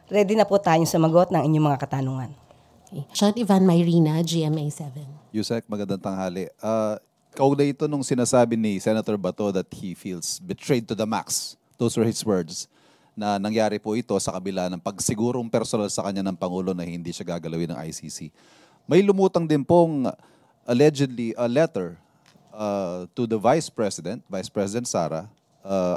ready na po tayong sumagot ng inyong mga katanungan. Okay. Sean Ivan Mayrina, GMA7. Yusek, magandang tanghali. Kaugnay ito nung sinasabi ni Senator Bato that he feels betrayed to the max. Those were his words. Na nangyari po ito sa kabila ng pagsigurong personal sa kanya ng Pangulo na hindi siya gagalawin ng ICC. May lumutang din pong allegedly a letter to the Vice President Sara,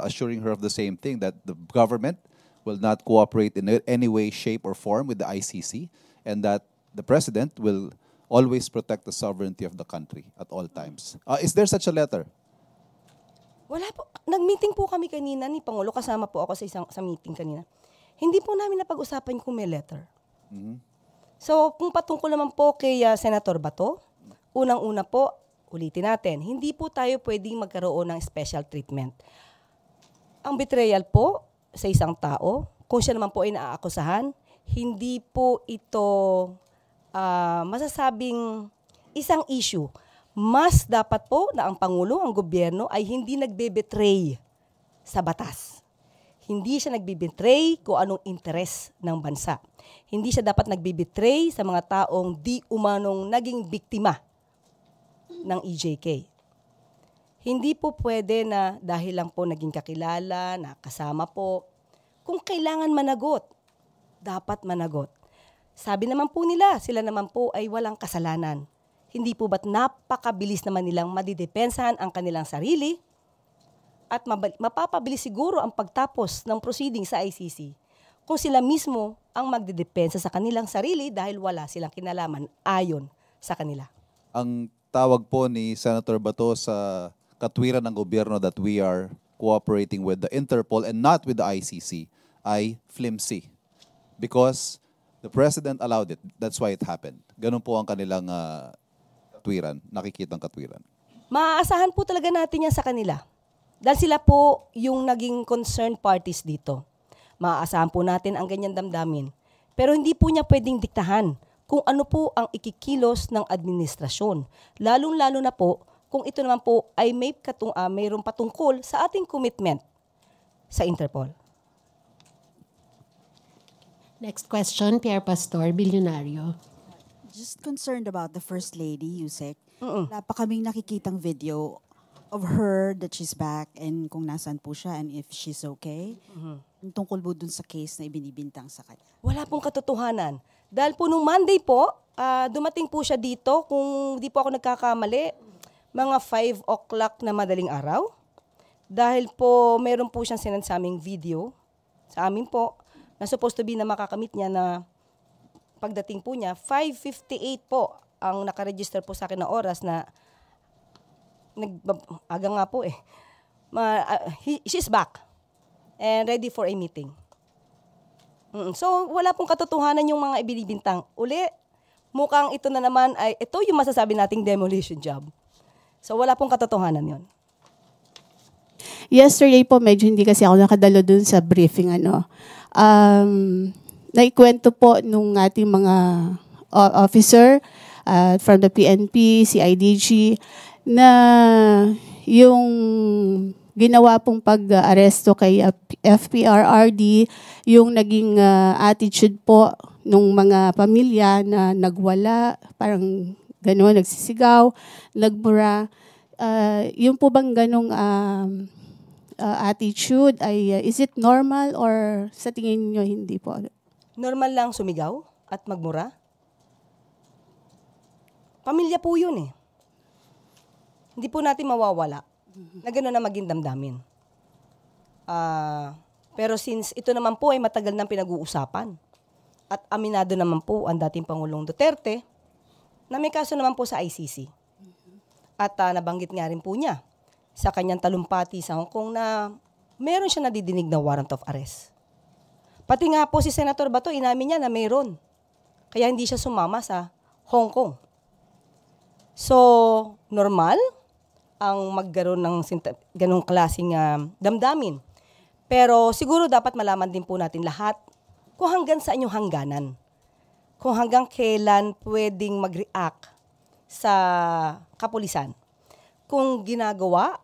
assuring her of the same thing, that the government will not cooperate in any way, shape, or form with the ICC, and that the President will always protect the sovereignty of the country at all times. Is there such a letter? Wala po. Nag-meeting po kami kanina ni Pangulo. Kasama po ako sa meeting kanina. Hindi po namin napag-usapan kung may letter. So, kung patungkol naman po kay Senator Bato, unang-una po, ulitin natin, hindi po tayo pwedeng magkaroon ng special treatment. Ang betrayal po sa isang tao, kung siya naman po ay naaakusahan, hindi po ito masasabing isang issue. Mas dapat po na ang Pangulo, ang gobyerno, ay hindi nagbe-betray sa batas. Hindi siya nagbe-betray kung anong interes ng bansa. Hindi siya dapat nagbe-betray sa mga taong di umanong naging biktima ng EJK. Hindi po pwede na dahil lang po naging kakilala, nakasama po, kung kailangan managot, dapat managot. Sabi naman po nila, sila naman po ay walang kasalanan. Hindi po ba't napakabilis naman nilang madidepensahan ang kanilang sarili at mapapabilis siguro ang pagtapos ng proceeding sa ICC kung sila mismo ang magdidepensa sa kanilang sarili dahil wala silang kinalaman ayon sa kanila. Ang tawag po ni Senator Bato sa katwiran ng gobyerno that we are cooperating with the Interpol and not with the ICC ay flimsy because the President allowed it. That's why it happened. Ganun po ang kanilang katwiran, nakikitang katwiran. Maaasahan po talaga natin yan sa kanila. Dahil sila po yung naging concerned parties dito. Maaasahan po natin ang ganyan damdamin. Pero hindi po niya pwedeng diktahan kung ano po ang ikikilos ng administrasyon. Lalong-lalo na po kung ito naman po ay mayroong patungkol sa ating commitment sa Interpol. Next question, Pierre Pastor, Bilyonaryo. Just concerned about the First Lady, Yusek. Wala pa kaming nakikitang video of her that she's back and kung nasaan po siya and if she's okay. Tungkol po dun sa case na ibinibintang sa kanya. Wala pong katotohanan. Dahil po nung Monday po, dumating po siya dito, kung di po ako nagkakamali, mga 5 o'clock na madaling araw. Dahil po meron po siyang sinend sa aming video, sa amin po, na supposed to be na makakamit niya na pagdating po niya, 5:58 po ang nakaregister po sa akin na oras na aga nga po eh. She's back and ready for a meeting. So, wala pong katotohanan yung mga ibinibintang. Uli, mukhang ito na naman ay, ito yung masasabi nating demolition job. So, wala pong katotohanan yon. Yesterday po, medyo hindi kasi ako nakadalo dun sa briefing, naikwento po nung ating mga officer from the PNP, CIDG, na yung ginawa pong pag-aresto kay FPRRD, yung naging attitude po nung mga pamilya na nagwala, parang gano'n, nagsisigaw, nagmura. Yung po bang ganong attitude, ay is it normal or sa tingin nyo hindi po? Normal lang sumigaw at magmura? Pamilya po yun eh. Hindi po natin mawawala na gano'n na maging damdamin. Pero since ito naman po ay matagal nang pinag-uusapan at aminado naman po ang dating Pangulong Duterte na may kaso naman po sa ICC. At nabanggit nga rin po niya sa kanyang talumpati sa Hong Kong na meron siya nadidinig na warrant of arrest. Pati nga po si Senator Bato, inamin niya na mayroon. Kaya hindi siya sumama sa Hong Kong. So, normal ang magkaroon ng ganong klaseng damdamin. Pero siguro dapat malaman din po natin lahat kung hanggang saan yung hangganan. Kung hanggang kailan pwedeng mag-react sa kapulisan. Kung ginagawa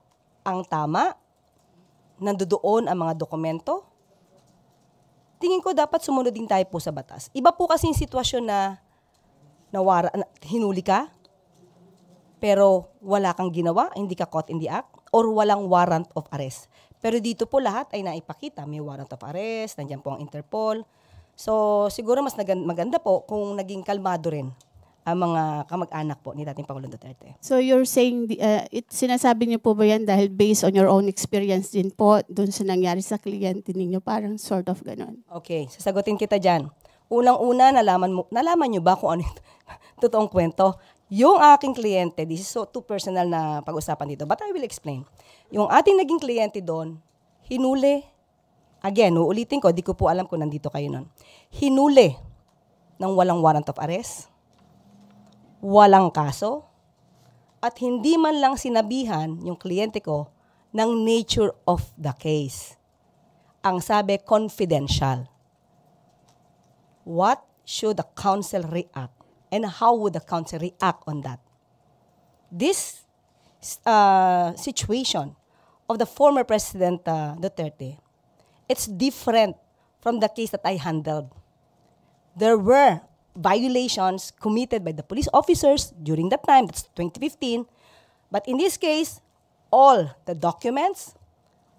ang tama, nandoon ang mga dokumento, tingin ko dapat sumunod din tayo po sa batas. Iba po kasi yung sitwasyon na hinuli ka, pero wala kang ginawa, hindi ka caught in the act, or walang warrant of arrest. Pero dito po lahat ay naipakita. May warrant of arrest, nandiyan po ang Interpol. So siguro mas maganda po kung naging kalmado rin ang mga kamag-anak po ni dating Pangulong Duterte. So you're saying, sinasabi niyo po ba yan dahil based on your own experience din po dun sa nangyari sa kliyente ninyo? Parang sort of ganon. Okay, sasagutin kita dyan. Unang-una, nalaman nyo ba kung ano yung totoong kwento? Yung aking kliyente, this is so too personal na pag-usapan dito, but I will explain. Yung ating naging kliyente doon, hinuli, again, uulitin ko, di ko po alam kung nandito kayo nun. Hinuli ng walang warrant of arrest, walang kaso, at hindi man lang sinabihan yung kliyente ko ng nature of the case. Ang sabi, confidential. What should the counsel react? And how would the counsel react on that? This situation of the former President Duterte, it's different from the case that I handled. There were violations committed by the police officers during that time, that's 2015. But in this case, all the documents,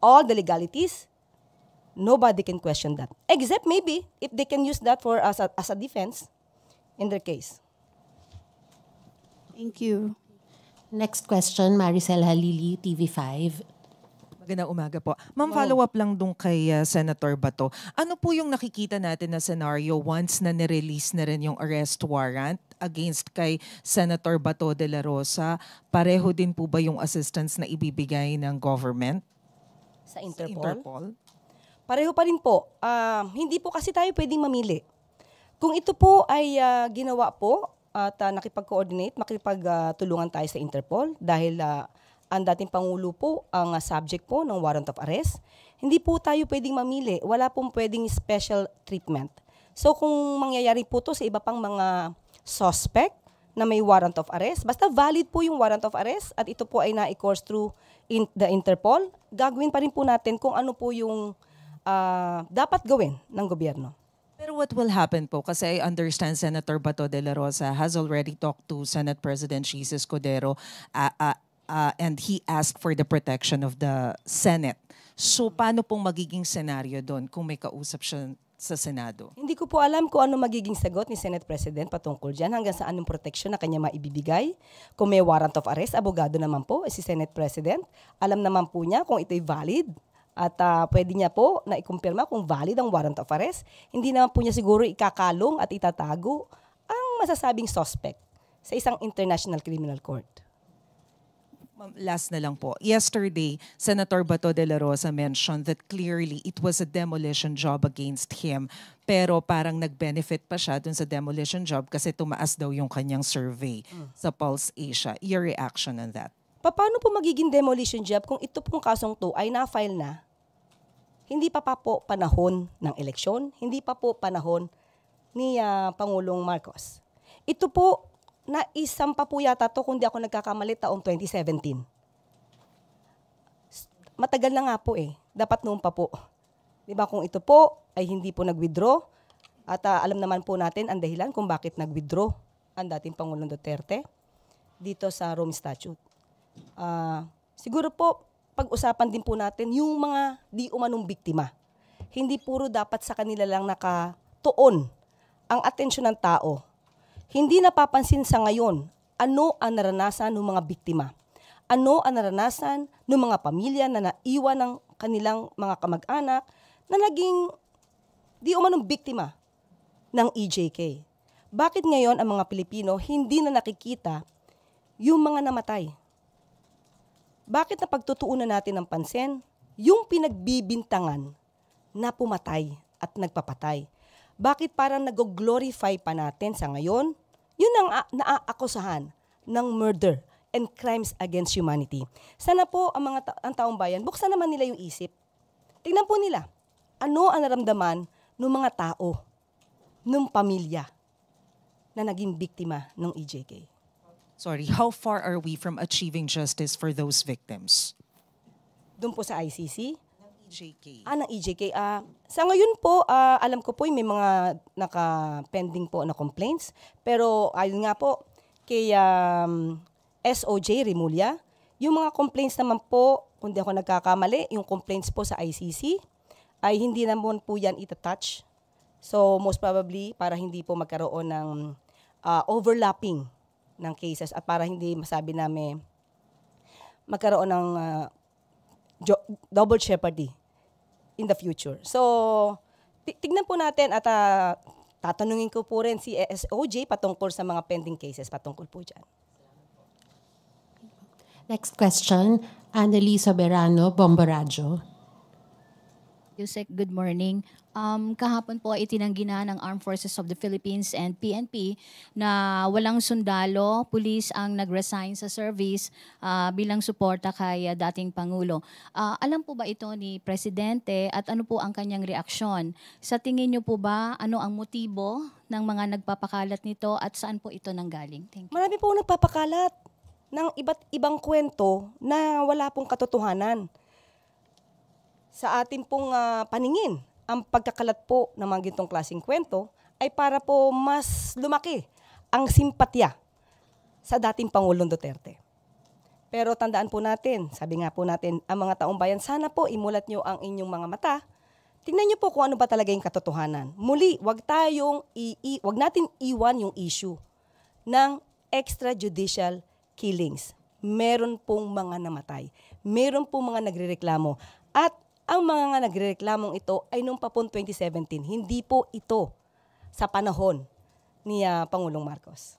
all the legalities, nobody can question that. Except maybe if they can use that for as a defense in their case. Thank you. Next question, Maricel Halili, TV5. Magandang umaga po. Ma'am, follow-up lang dun kay Senator Bato. Ano po yung nakikita natin na scenario once na nirelease na rin yung arrest warrant against kay Senator Bato de la Rosa? Pareho din po ba yung assistance na ibibigay ng government? Sa Interpol? Pareho pa rin po. Hindi po kasi tayo pwedeng mamili. Kung ito po ay ginawa po at nakipag-coordinate, makipagtulungan tayo sa Interpol dahil ang dating Pangulo po ang subject po ng warrant of arrest, hindi po tayo pwedeng mamili. Wala pong pwedeng special treatment. So kung mangyayari po to sa iba pang mga suspect na may warrant of arrest, basta valid po yung warrant of arrest at ito po ay na-course through the Interpol, gagawin pa rin po natin kung ano po yung dapat gawin ng gobyerno. Pero what will happen po? Kasi I understand Senator Bato de la Rosa has already talked to Senate President Jesus Cordero and he asked for the protection of the Senate. So paano pong magiging senaryo doon kung may kausap siya sa Senado? Hindi ko po alam kung ano magiging sagot ni Senate President patungkol dyan, hanggang saan yung protection na kanya maibibigay. Kung may warrant of arrest, abogado naman po si Senate President. Alam naman po niya kung ito'y valid at pwede niya po na ikumpirma kung valid ang warrant of arrest. Hindi naman po niya siguro ikakalong at itatago ang masasabing suspect sa isang international criminal court. Last na lang po. Yesterday, Senator Bato de la Rosa mentioned that clearly it was a demolition job against him. Pero parang nag-benefit pa siya dun sa demolition job kasi tumaas daw yung kanyang survey sa Pulse Asia. Your reaction on that? Paano po magiging demolition job kung ito pong kasong to ay na-file na? Hindi pa po panahon ng eleksyon, hindi pa po panahon ni Pangulong Marcos. Ito po, naisampa po yata to kung di ako nagkakamali taong 2017. Matagal na nga po dapat noon pa po. Diba kung ito po ay hindi po nag-withdraw at alam naman po natin ang dahilan kung bakit nag-withdraw ang dating Pangulong Duterte dito sa Rome Statute. Siguro po, pag-usapan din po natin yung mga di umanong biktima. Hindi puro dapat sa kanila lang nakatuon ang atensyon ng tao. Hindi napapansin sa ngayon ano ang naranasan ng mga biktima. Ano ang naranasan ng mga pamilya na naiwan ng kanilang mga kamag-anak na naging di umanong biktima ng EJK. Bakit ngayon ang mga Pilipino hindi na nakikita yung mga namatay? Bakit na pagtutuunan natin ng pansin yung pinagbibintangan na pumatay at nagpapatay? Bakit parang nag-glorify pa natin sa ngayon? Yun ang naaakusahan ng murder and crimes against humanity. Sana po ang taong bayan, buksan naman nila yung isip. Tingnan po nila, ano ang naramdaman ng mga tao, ng pamilya na naging biktima ng EJK. Sorry, how far are we from achieving justice for those victims? Doon po sa ICC, EJK. Ng EJK. Sa ngayon po, alam ko po may mga naka-pending po na complaints. Pero ayun nga po, kay SOJ Remulla, yung mga complaints naman po, kung di ako nagkakamali, yung complaints po sa ICC, ay hindi naman po yan itatouch. So most probably, para hindi po magkaroon ng overlapping ng cases at para hindi masabi namin magkaroon ng double jeopardy in the future. So, tignan po natin at tatanungin ko po rin si SOJ patungkol sa mga pending cases patungkol po dyan. Next question, Annalisa Berano, Bomboradio. Yusek, good morning. Kahapon po itinanggi na ng Armed Forces of the Philippines and PNP na walang sundalo, pulis ang nag-resign sa service bilang suporta kay dating Pangulo. Alam po ba ito ni Presidente at ano po ang kanyang reaksyon? Sa tingin niyo po ba ano ang motibo ng mga nagpapakalat nito at saan po ito nanggaling? Thank you. Marami po nagpapakalat ng iba't ibang kwento na wala pong katotohanan. Sa ating pong paningin, ang pagkakalat po ng mga gintong klaseng kwento ay para po mas lumaki ang simpatya sa dating Pangulong Duterte. Pero tandaan po natin, sabi nga po natin, ang mga taong bayan, sana po imulat nyo ang inyong mga mata. Tingnan nyo po kung ano ba talaga yung katotohanan. Muli, wag natin iwan yung issue ng extrajudicial killings. Meron pong mga namatay. Meron pong mga nagrereklamo. At ang mga nagrereklamong ito ay noong pa po 2017. Hindi po ito sa panahon ni Pangulong Marcos.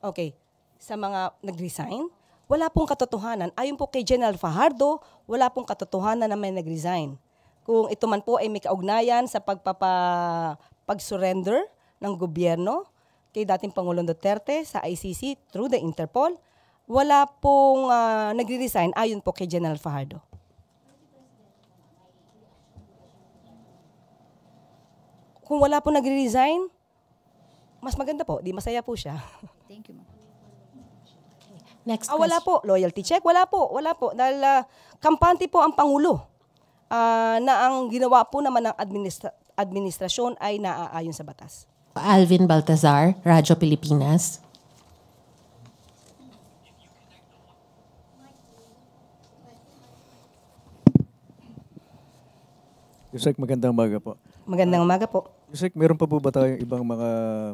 Okay. Sa mga nag-resign, wala pong katotohanan. Ayon po kay General Fajardo, wala pong katotohanan na may nag-resign. Kung ito man po ay may kaugnayan sa pag-surrender ng gobyerno kay dating Pangulong Duterte sa ICC through the Interpol, wala pong nagre-resign ayon po kay General Fajardo. Kung wala pong nagre-resign, mas maganda po, di masaya po siya. Thank you, ma'am. Next Wala question. po, loyalty check, wala po. Dahil kampante po ang Pangulo na ang ginawa po naman ng administrasyon ay naaayon sa batas. Alvin Baltazar, Radyo Pilipinas. Yusek, magandang umaga po. Magandang umaga po. Yusek, meron pa po ba tayong ibang mga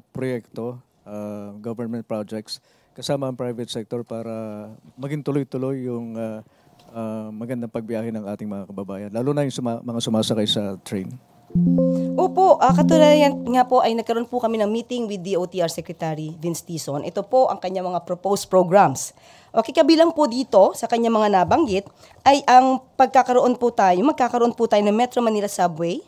proyekto, government projects, kasama ang private sector para maging tuloy-tuloy yung magandang pagbiyahe ng ating mga kababayan, lalo na yung mga sumasakay sa train? Opo, katulad yan nga po ay nagkaroon po kami ng meeting with DOTR Secretary Vince Tison. Ito po ang kanyang mga proposed programs. Okay, kabilang po dito sa kanyang mga nabanggit ay ang magkakaroon po tayo ng Metro Manila Subway.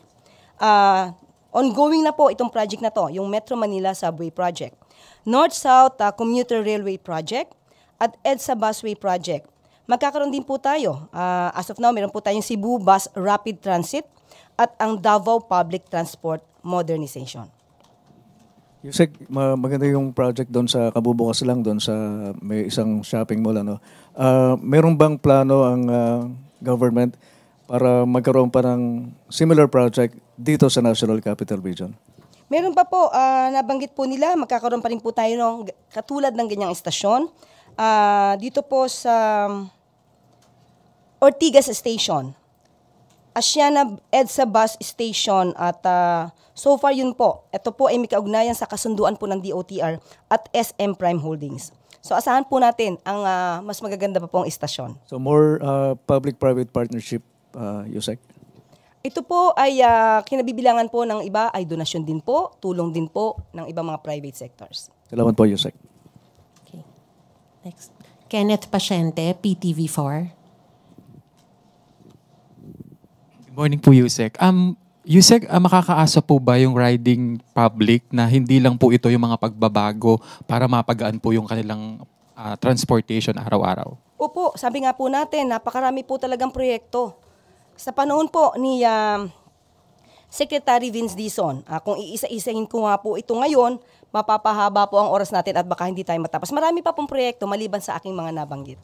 Ongoing na po itong project na to, yung Metro Manila Subway Project. North-South Commuter Railway Project at EDSA Busway Project. Magkakaroon din po tayo, as of now, meron po tayong Cebu Bus Rapid Transit at ang Davao Public Transport Modernization. Yusek, maganda yung project doon sa kabubukas lang, doon sa may isang shopping mall. Meron bang plano ang government para magkaroon pa ng similar project dito sa National Capital Region? Meron pa po, nabanggit po nila, magkakaroon pa rin po tayo ng katulad ng ganyang estasyon. Dito po sa Ortigas Station, Asiana EDSA Bus Station at so far yun po. Ito po ay may kaugnayan sa kasunduan po ng DOTR at SM Prime Holdings. So asahan po natin ang mas magaganda pa pong istasyon. So more public-private partnership, Yusek? Ito po ay kinabibilangan po ng iba ay donasyon din po, tulong din po ng ibang mga private sectors. Salamat po, Yusek. Okay. Next. Kenneth Pasyente, PTV4. Good morning po, Yusek. Yusek, makakaasa po ba yung riding public na hindi lang po ito yung mga pagbabago para mapagaan po yung kanilang transportation araw-araw? Opo, sabi nga po natin, napakarami po talagang proyekto. Sa panahon po ni Secretary Vince Dizon, kung iisa-isahin ko nga po ito ngayon, mapapahaba po ang oras natin at baka hindi tayo matapos. Marami pa pong proyekto maliban sa aking mga nabanggit.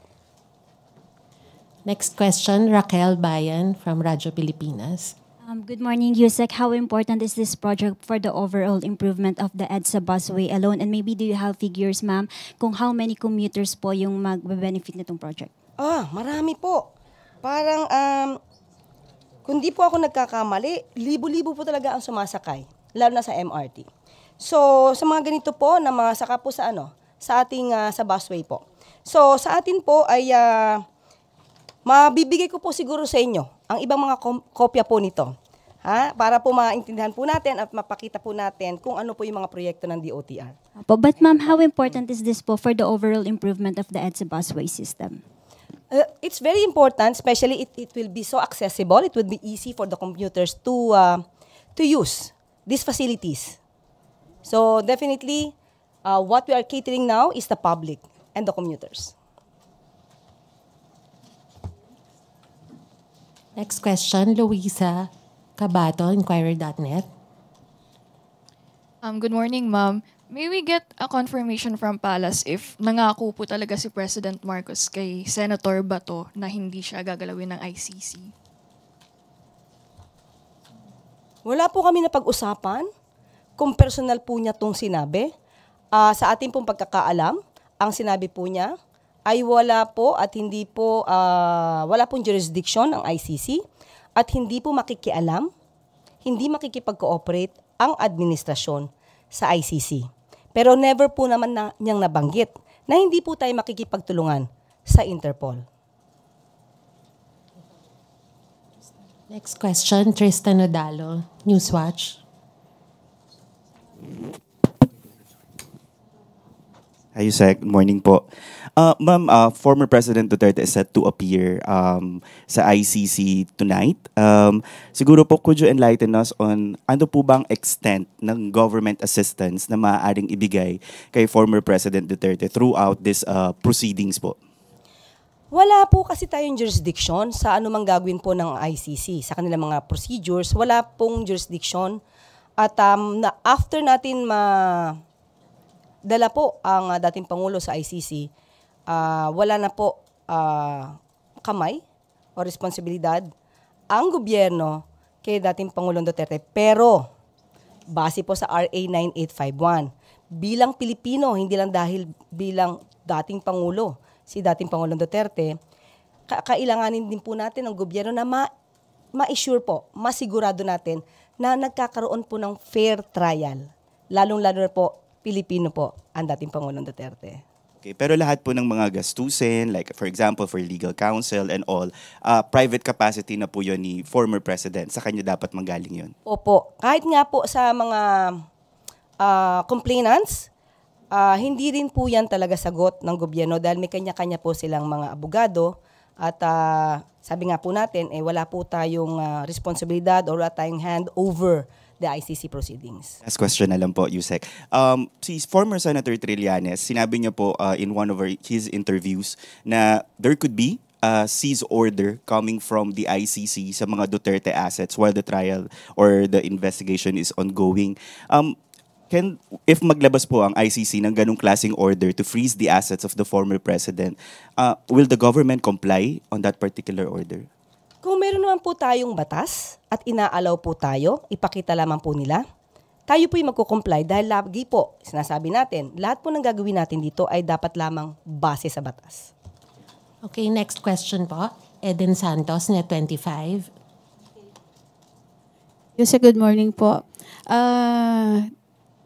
Next question, Raquel Bayan from Radyo Pilipinas. Good morning, Yusek. How important is this project for the overall improvement of the EDSA busway alone? And maybe do you have figures, ma'am, kung how many commuters po yung magbe-benefit nitong project? Marami po. Parang, kung di po ako nagkakamali, libo-libo po talaga ang sumasakay, lalo na sa MRT. So, sa mga ganito po, na mga saka po sa sa ating sa busway po. So, sa atin po ay mabibigay ko po siguro sa inyo ang ibang mga kopya po nito. Para po maintindihan po natin at mapakita po natin kung ano po yung mga proyekto ng DOTR. But ma'am, how important is this po for the overall improvement of the EDSA busway system? It's very important, especially it will be so accessible. It will be easy for the commuters to use these facilities. So definitely, what we are catering now is the public and the commuters. Next question, Luisa Cabato, Inquirer.net. Good morning, ma'am. May we get a confirmation from Palace if nangako po talaga si President Marcos kay Senator Bato na hindi siya gagalawin ng ICC? Wala po kami napag-usapan kung personal po niya itong sinabi. Sa ating pong pagkakaalam, ang sinabi po niya ay wala po at hindi po, wala pong jurisdiction ang ICC at hindi po makikialam, hindi makikipag-cooperate ang administrasyon sa ICC. Pero never po naman niyang nabanggit na hindi po tayo makikipagtulungan sa Interpol. Next question, Tristan Odalo, Newswatch. Hi, Yusek. Good morning po. Ma'am, former President Duterte is set to appear sa ICC tonight. Siguro po, could you enlighten us on ano po bang extent ng government assistance na maaaring ibigay kay former President Duterte throughout this proceedings po? Wala po kasi tayong jurisdiction sa anumang gagawin po ng ICC. Sa kanilang mga procedures, wala pong jurisdiction. At after natin dala po ang dating Pangulo sa ICC, wala na po kamay o responsibilidad ang gobyerno kay dating Pangulong Duterte. Pero, base po sa RA 9851, bilang Pilipino, hindi lang dahil bilang dating Pangulo, si dating Pangulong Duterte, kailanganin din po natin ang gobyerno na ma-assure po, masigurado natin na nagkakaroon po ng fair trial. Lalong-lalo na po, Pilipino po ang dating Pangulong Duterte. Okay, pero lahat po ng mga gastusin, like for example, for legal counsel and all, private capacity na po yun ni former President. Sa kanya dapat manggaling yun? Opo. Kahit nga po sa mga complainants, hindi rin po yan talaga sagot ng gobyerno dahil may kanya-kanya po silang mga abogado at sabi nga po natin, wala po tayong responsibilidad or wala tayong hand over the ICC proceedings. Last question na lang po, Yusek. Si former Senator Trillanes, sinabi niya po in one of his interviews na there could be a cease order coming from the ICC sa mga Duterte assets while the trial or the investigation is ongoing. If maglabas po ang ICC ng ganong klaseng order to freeze the assets of the former president, will the government comply on that particular order? Kung meron naman po tayong batas at inaalaw po tayo, ipakita lamang po nila, tayo po yung magkukomply dahil lagi po, sinasabi natin, lahat po ng gagawin natin dito ay dapat lamang base sa batas. Okay, next question po. Eden Santos, Net25. Yusek, good morning po.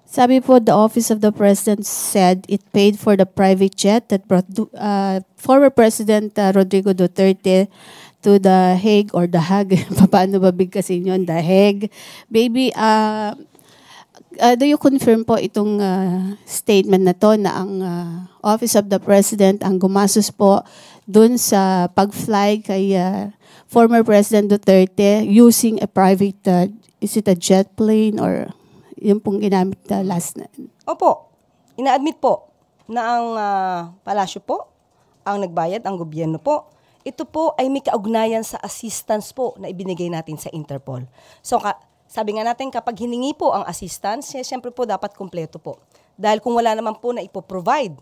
Sabi po, the Office of the President said it paid for the private jet that brought former President Rodrigo Duterte to The Hague or The Hague. Paano ba bigkasin yun? The Hague. Baby, do you confirm po itong statement na to na ang Office of the President ang gumastos po dun sa pag-fly kay former President Duterte using a private, is it a jet plane or yung pong ginamit last na? Opo, ina-admit po na ang palasyo po, ang nagbayad, ang gobyerno po. Ito po ay may kaugnayan sa assistance po na ibinigay natin sa Interpol. So sabi nga natin kapag hiningi po ang assistance, siyempre po dapat kumpleto po. Dahil kung wala naman po na ipoprovide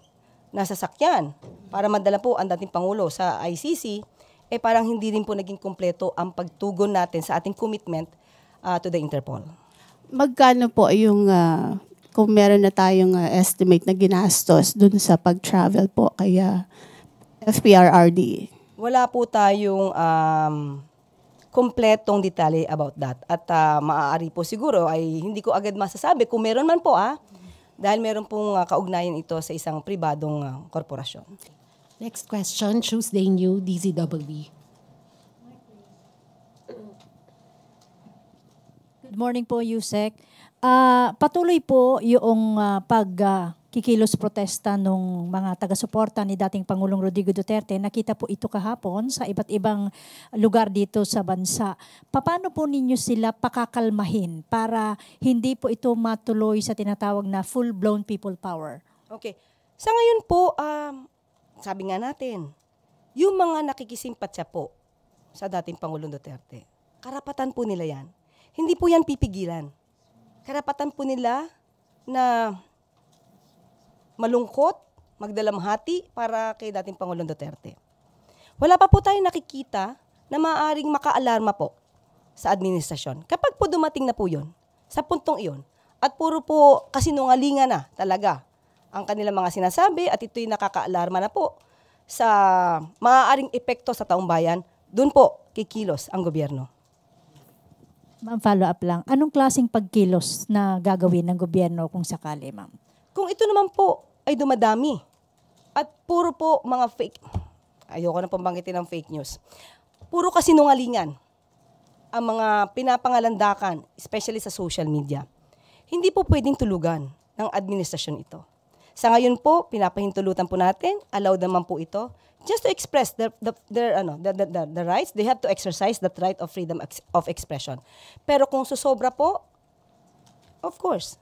na sasakyan para madala po ang dating Pangulo sa ICC, parang hindi rin po naging kumpleto ang pagtugon natin sa ating commitment to the Interpol. Magkano po yung kung meron na tayong estimate na ginastos dun sa pag-travel po kaya FPRRD? Wala po tayong kumpletong detalye about that. At maaari po siguro ay hindi ko agad masasabi kung meron man po dahil meron pong kaugnayan ito sa isang pribadong korporasyon. Next question, Tuesday New, DZWB. Good morning po, Yusek. Patuloy po yung pagkikilos protesta ng mga taga-suporta ni dating Pangulong Rodrigo Duterte. Nakita po ito kahapon sa iba't ibang lugar dito sa bansa. Paano po ninyo sila pakakalmahin para hindi po ito matuloy sa tinatawag na full-blown people power? Okay. Sa ngayon po, sabi nga natin, yung mga nakikisimpatya po sa dating Pangulong Duterte, karapatan po nila yan. Hindi po yan pipigilan. Karapatan po nila na malungkot, magdalamhati para kay dating Pangulong Duterte. Wala pa po tayong nakikita na maaaring makaalarma po sa administrasyon. Kapag po dumating na po yun, sa puntong iyon, at puro po kasinungalingan na talaga ang kanilang mga sinasabi at ito'y nakakaalarma na po sa maaaring epekto sa taong bayan, doon po kikilos ang gobyerno. Ma'am, follow up lang. Anong klaseng pagkilos na gagawin ng gobyerno kung sakali, ma'am? Kung ito naman po ay dumadami at puro po mga fake, ayoko na pong banggitin ng fake news, puro kasinungalingan ang mga pinapangalandakan, especially sa social media, hindi po pwedeng tulugan ng administrasyon ito. Sa ngayon po, pinapahintulutan po natin, allowed naman po ito, just to express the rights. They have to exercise that right of freedom of expression. Pero kung susobra po, of course,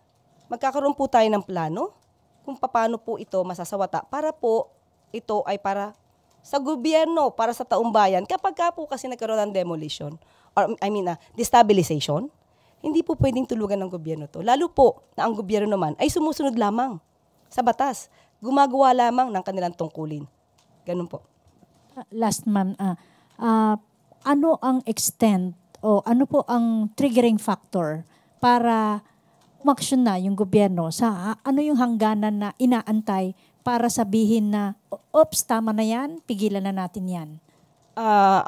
magkakaroon po tayo ng plano kung paano po ito masasawata para po ito ay para sa gobyerno, para sa taong bayan. Kapag ka po kasi nagkaroon ng demolition, or destabilization, hindi po pwedeng tulugan ng gobyerno to. Lalo po na ang gobyerno naman ay sumusunod lamang sa batas. Gumagawa lamang ng kanilang tungkulin. Ganun po. Last, ma'am, ano ang extent o ano po ang triggering factor para umaksyon na yung gobyerno sa ano yung hangganan na inaantay para sabihin na, oops, tama na yan, pigilan na natin yan?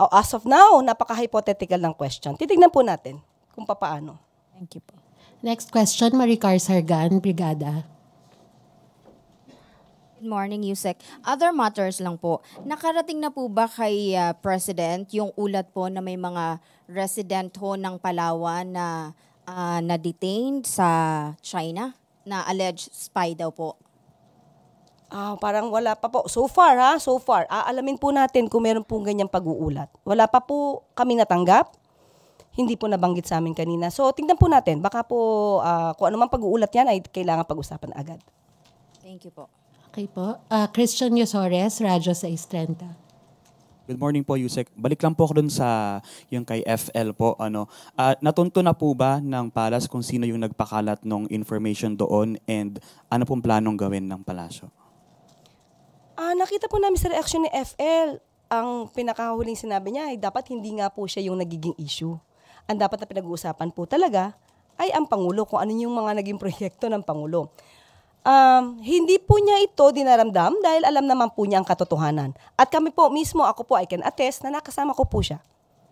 As of now, napaka-hypothetical ng question. Titignan po natin kung paano. Thank you po. Next question, Maricar Sargan, Brigada. Good morning, Yusek. Other matters lang po. Nakarating na po ba kay President yung ulat po na may mga resident ho ng Palawan na na-detained sa China na alleged spy daw po? Parang wala pa po. So far. Aalamin po natin kung meron pong ganyang pag-uulat. Wala pa po kami natanggap. Hindi po nabanggit sa amin kanina. So tingnan po natin. Baka po kung ano man pag-uulat yan ay kailangan pag-usapan agad. Thank you po. Okay po. Christian Yosores, Radyo 630. Good morning po, Yusek. Balik lang po ako dun sa yung kay FL po. Natunto na po ba ng Palas kung sino yung nagpakalat ng information doon and ano pong planong gawin ng palasyo? Nakita po namin sa reaction ni FL. Ang pinakahuling sinabi niya ay dapat hindi nga po siya yung nagiging issue. Ang dapat na pinag-uusapan po talaga ay ang Pangulo, kung ano yung mga naging proyekto ng Pangulo. Hindi po niya ito dinaramdam dahil alam naman po niya ang katotohanan. At kami po mismo, ako po, I can attest na nakasama ko po siya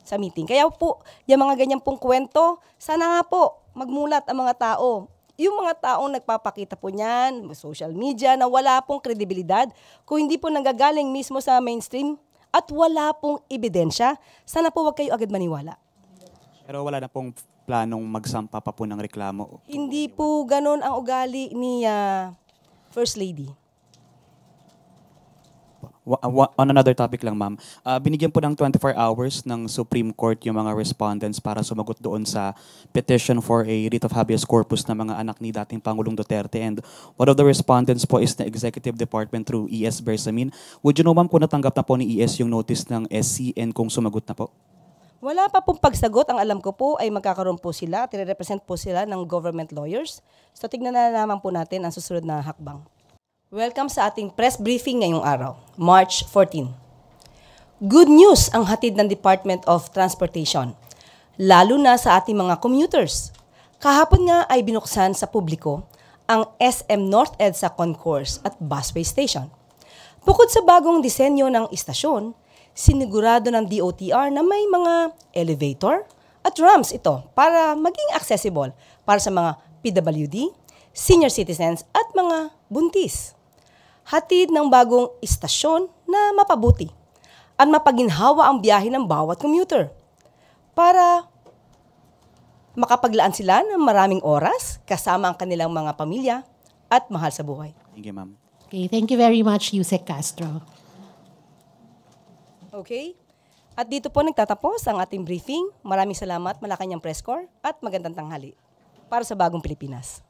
sa meeting. Kaya po, yung mga ganyan pong kwento, sana nga po magmulat ang mga tao. Yung mga taong nagpapakita po niyan, social media, na wala pong kredibilidad, kung hindi po nanggagaling mismo sa mainstream at wala pong ebidensya, sana po wag kayo agad maniwala. Pero wala na pong planong magsampa pa po ng reklamo? Hindi po ganun ang ugali ni First Lady. On another topic lang, ma'am. Binigyan po ng 24 hours ng Supreme Court yung mga respondents para sumagot doon sa petition for a writ of habeas corpus na mga anak ni dating Pangulong Duterte. And one of the respondents po is the Executive Department through E.S. Bersamin. Would you know, ma'am, kung natanggap na po ni E.S. yung notice ng SC and kung sumagot na po? Wala pa pong pagsagot. Ang alam ko po ay magkakaroon po sila, tire-represent po sila ng government lawyers. So tignan na naman po natin ang susunod na hakbang. Welcome sa ating press briefing ngayong araw, March 14. Good news ang hatid ng Department of Transportation, lalo na sa ating mga commuters. Kahapon nga ay binuksan sa publiko ang SM North EDSA Concourse at Busway Station. Bukod sa bagong disenyo ng istasyon, sinigurado ng DOTR na may mga elevator at ramps ito para maging accessible para sa mga PWD, senior citizens at mga buntis. Hatid ng bagong istasyon na mapabuti at mapaginhawa ang biyahe ng bawat commuter para makapaglaan sila ng maraming oras kasama ang kanilang mga pamilya at mahal sa buhay. Thank you, ma'am. Okay, thank you very much, Yusek Castro. Okay? At dito po nagtatapos ang ating briefing. Maraming salamat, Malacanang Press Corps, at magandang tanghali para sa Bagong Pilipinas.